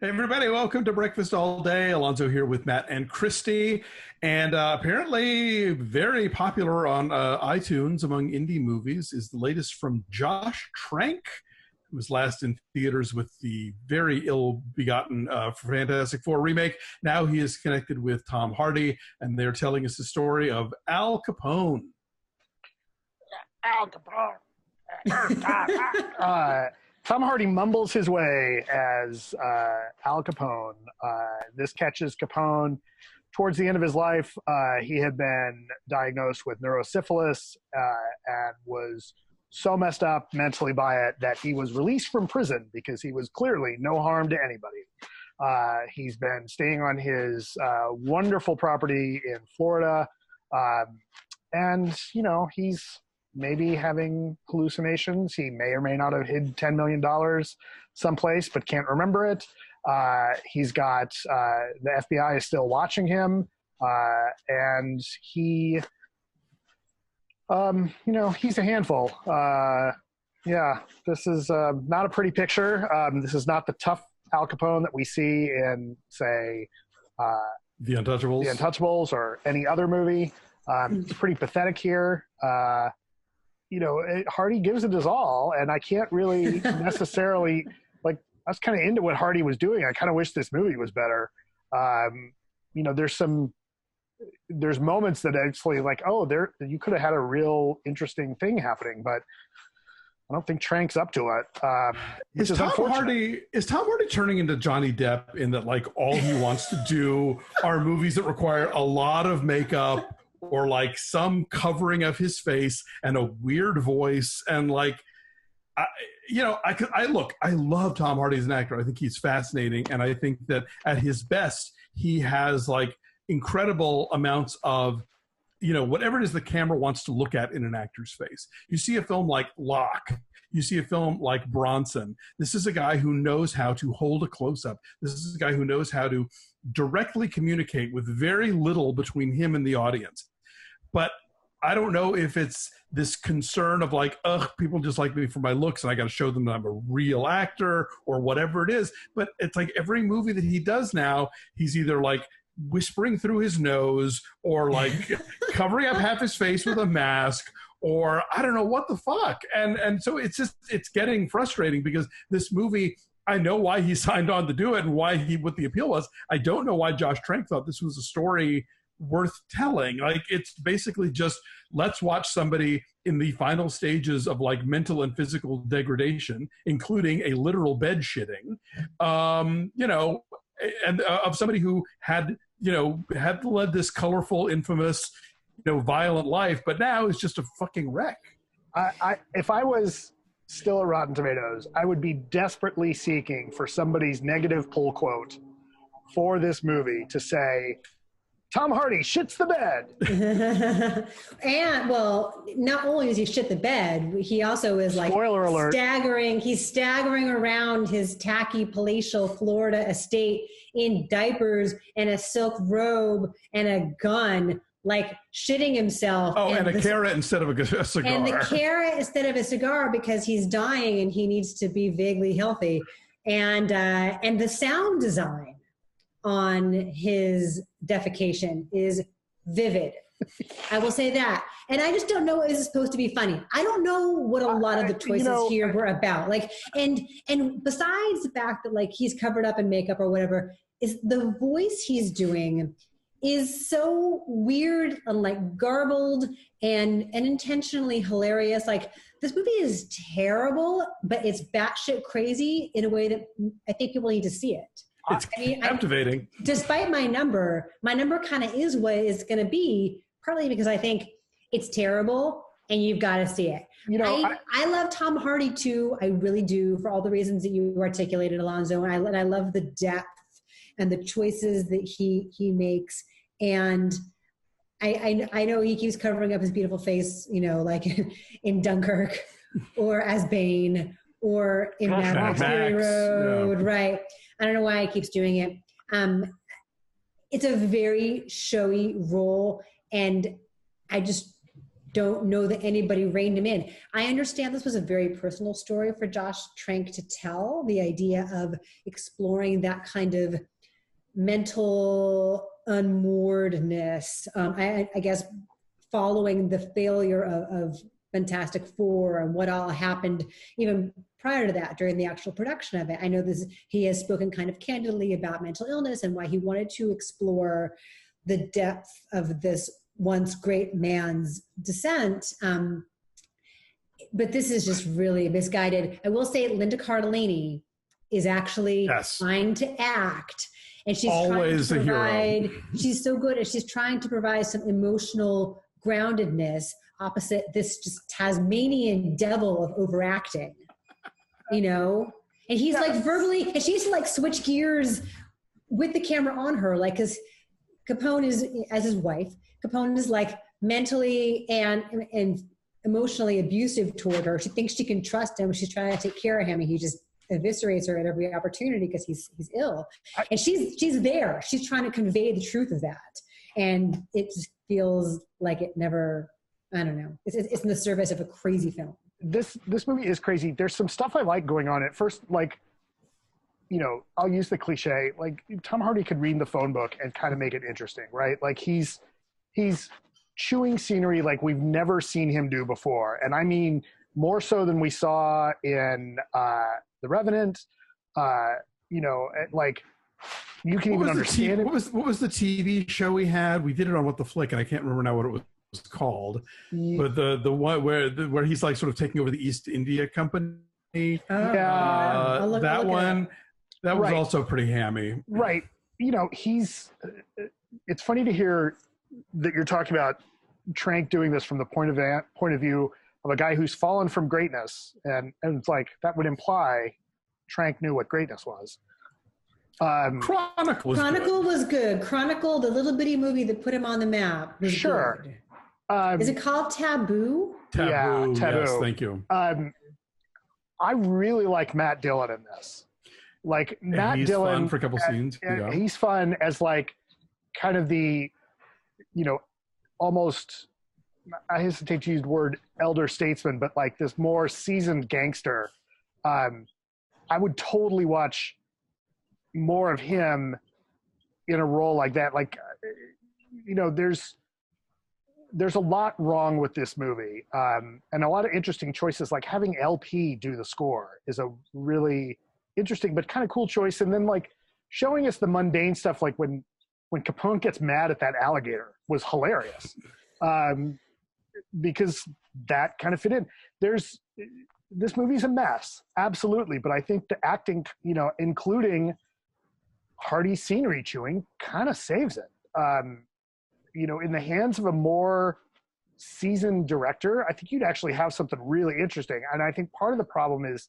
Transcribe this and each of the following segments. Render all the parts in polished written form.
Hey everybody, welcome to Breakfast All Day. Alonso here with Matt and Christy. And apparently very popular on iTunes among indie movies is the latest from Josh Trank, who was last in theaters with the very ill-begotten Fantastic Four remake. Now he is connected with Tom Hardy, and they're telling us the story of Al Capone. Al Capone. Tom Hardy mumbles his way as Al Capone. This catches Capone towards the end of his life. He had been diagnosed with neurosyphilis and was so messed up mentally by it that he was released from prison because he was clearly no harm to anybody. He's been staying on his wonderful property in Florida. And, you know, he's maybe having hallucinations. He may or may not have hid $10 million someplace, but can't remember it. He's got, the FBI is still watching him. And he, you know, he's a handful. Yeah, this is not a pretty picture. This is not the tough Al Capone that we see in, say, The Untouchables. The Untouchables or any other movie. It's pretty pathetic here. You know, Hardy gives it his all, and I can't really necessarily, like, I was kind of into what Hardy was doing. I kind of wish this movie was better. You know, there's moments that actually, like, oh, you could have had a real interesting thing happening, but I don't think Trank's up to it. Is Tom Hardy turning into Johnny Depp in that, like, all he wants to do are movies that require a lot of makeup or like some covering of his face and a weird voice and like, I love Tom Hardy as an actor. I think he's fascinating, and I think that at his best he has like incredible amounts of, you know, whatever it is the camera wants to look at in an actor's face. You see a film like Locke, you see a film like Bronson. This is a guy who knows how to hold a close-up. This is a guy who knows how to directly communicate with very little between him and the audience. But I don't know if it's this concern of like, people just like me for my looks and I got to show them that I'm a real actor or whatever it is. But it's like every movie that he does now, he's either like whispering through his nose or like covering up half his face with a mask, or I don't know what the fuck. And so it's getting frustrating because this movie, I know why he signed on to do it and what the appeal was. I don't know why Josh Trank thought this was a story worth telling. Like, it's basically just, let's watch somebody in the final stages of like mental and physical degradation, including a literal bed shitting, you know, and of somebody who had led this colorful, infamous, you know, violent life, but now is just a fucking wreck. If I was still at Rotten Tomatoes, I would be desperately seeking for somebody's negative pull quote for this movie to say, Tom Hardy shits the bed. And, well, not only does he shit the bed, he also is like Spoiler alert. He's staggering around his tacky palatial Florida estate in diapers and a silk robe and a gun, like shitting himself. Oh, and a carrot instead of a cigar. And the carrot instead of a cigar because he's dying and he needs to be vaguely healthy. And the sound design on his defecation is vivid. I will say that. And I just don't know, is it supposed to be funny? I don't know what a lot of the choices here were about. Like, and besides the fact that like he's covered up in makeup or whatever, is the voice he's doing is so weird and like garbled and intentionally hilarious. Like, this movie is terrible, but it's batshit crazy in a way that I think people need to see it. It's captivating. Despite my number kind of is what it's going to be, partly because I think it's terrible and you've got to see it. You know, I love Tom Hardy too. I really do, for all the reasons that you articulated, Alonso. And I love the depth and the choices that he makes. And I know he keeps covering up his beautiful face, you know, like in Dunkirk or as Bane or in Mad Max Fury Road, right? I don't know why he keeps doing it. It's a very showy role, and I don't know that anybody reined him in. I understand this was a very personal story for Josh Trank to tell, the idea of exploring that kind of mental unmooredness. I guess following the failure of Fantastic Four and what all happened even prior to that during the actual production of it. I know he has spoken kind of candidly about mental illness and why he wanted to explore the depth of this once great man's descent. But this is just really misguided. I will say Linda Cardellini is actually trying to act, and she's always trying to provide, a hero. She's so good, and she's trying to provide some emotional groundedness opposite this just Tasmanian devil of overacting, you know? And he's like verbally, and she used to like switch gears with the camera on her, like, because Capone is, as his wife, Capone is like mentally and emotionally abusive toward her. She thinks she can trust him. She's trying to take care of him, and he just eviscerates her at every opportunity because he's ill. And she's there. She's trying to convey the truth of that. And it just feels like it never, I don't know. It's in the service of a crazy film. This movie is crazy. There's some stuff I like going on at first, like, you know, I'll use the cliche, like Tom Hardy could read the phone book and kind of make it interesting, right? Like he's chewing scenery like we've never seen him do before. And I mean, more so than we saw in The Revenant, you know, like you can even understand it. What was the TV show we had? We did it on What the Flick, and I can't remember now what it was called. But the one where he's like sort of taking over the East India Company. That one. That was also pretty hammy. Right. You know, it's funny to hear that you're talking about Trank doing this from the point of view of a guy who's fallen from greatness. And it's like, that would imply Trank knew what greatness was. Chronicle was good. Chronicle, the little bitty movie that put him on the map, was good. Is it called Taboo? Taboo. Yes, thank you. I really like Matt Dillon in this. Like Matt Dillon, fun for a couple scenes. He's fun as like kind of the, you know, almost, I hesitate to use the word elder statesman, but like this more seasoned gangster. I would totally watch more of him in a role like that. Like, you know, there's a lot wrong with this movie, and a lot of interesting choices. Like having LP do the score is a really interesting but kind of cool choice. And then like showing us the mundane stuff, like when Capone gets mad at that alligator, was hilarious, because that kind of fit in. This movie's a mess, absolutely, but I think the acting, you know, including Hardy's scenery chewing, kind of saves it. You know, in the hands of a more seasoned director, I think you'd actually have something really interesting. And I think part of the problem is,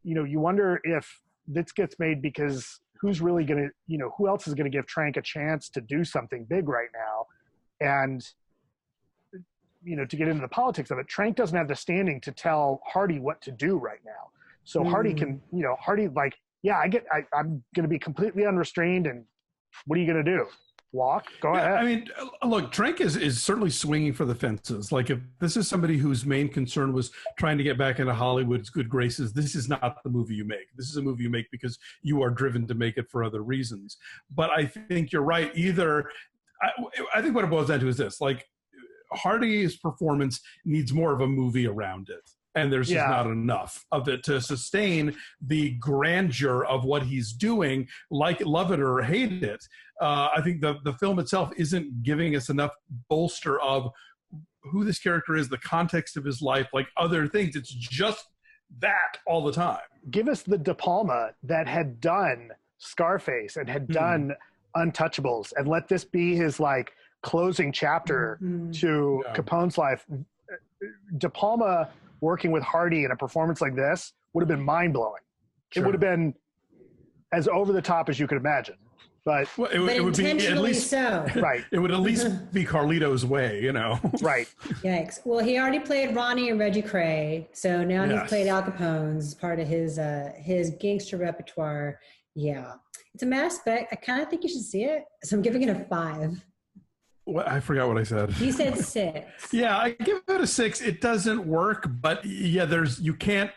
you know, you wonder if this gets made because who's really going to, you know, who else is going to give Trank a chance to do something big right now? And, you know, to get into the politics of it, Trank doesn't have the standing to tell Hardy what to do right now. So Hardy can, you know, Hardy like, yeah, I'm going to be completely unrestrained. And what are you going to do? Walk? Go ahead. I mean, look, Trank is certainly swinging for the fences. Like, if this is somebody whose main concern was trying to get back into Hollywood's good graces, this is not the movie you make. This is a movie you make because you are driven to make it for other reasons. But I think you're right. I think what it boils down to is this: like, Hardy's performance needs more of a movie around it. And there's just not enough of it to sustain the grandeur of what he's doing, like love it or hate it. I think the film itself isn't giving us enough bolster of who this character is, the context of his life, like other things. It's just that all the time. Give us the De Palma that had done Scarface and had done Untouchables, and let this be his like closing chapter to Capone's life. De Palma working with Hardy in a performance like this would have been mind-blowing. Sure. It would have been as over the top as you could imagine. But it would be at least so. Right. It would at least be Carlito's way, you know. Right. Yikes. Well, he already played Ronnie and Reggie Cray, so now he's played Al Capone as part of his gangster repertoire. Yeah, it's a mess, but I kind of think you should see it. So I'm giving it a 5. I forgot what I said. You said 6. Yeah, I give it a 6. It doesn't work, but yeah, you can't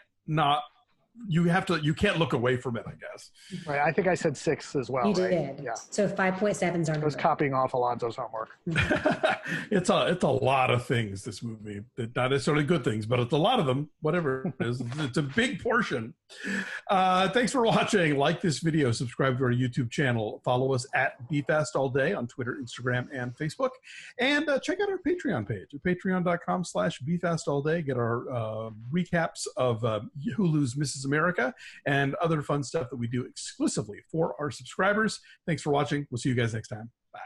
look away from it, I guess. Right. I think I said 6 as well. You right? did. Yeah. So 5.7's our number. I was copying off Alonso's homework. It's a lot of things, this movie. Not necessarily good things, but it's a lot of them, whatever it is. It's a big portion. Thanks for watching. Like this video, subscribe to our YouTube channel, follow us at BeFastAllDay on Twitter, Instagram, and Facebook, and check out our Patreon page at patreon.com/BeFastAllDay. Get our recaps of Hulu's Mrs. America and other fun stuff that we do exclusively for our subscribers. Thanks for watching. We'll see you guys next time. Bye.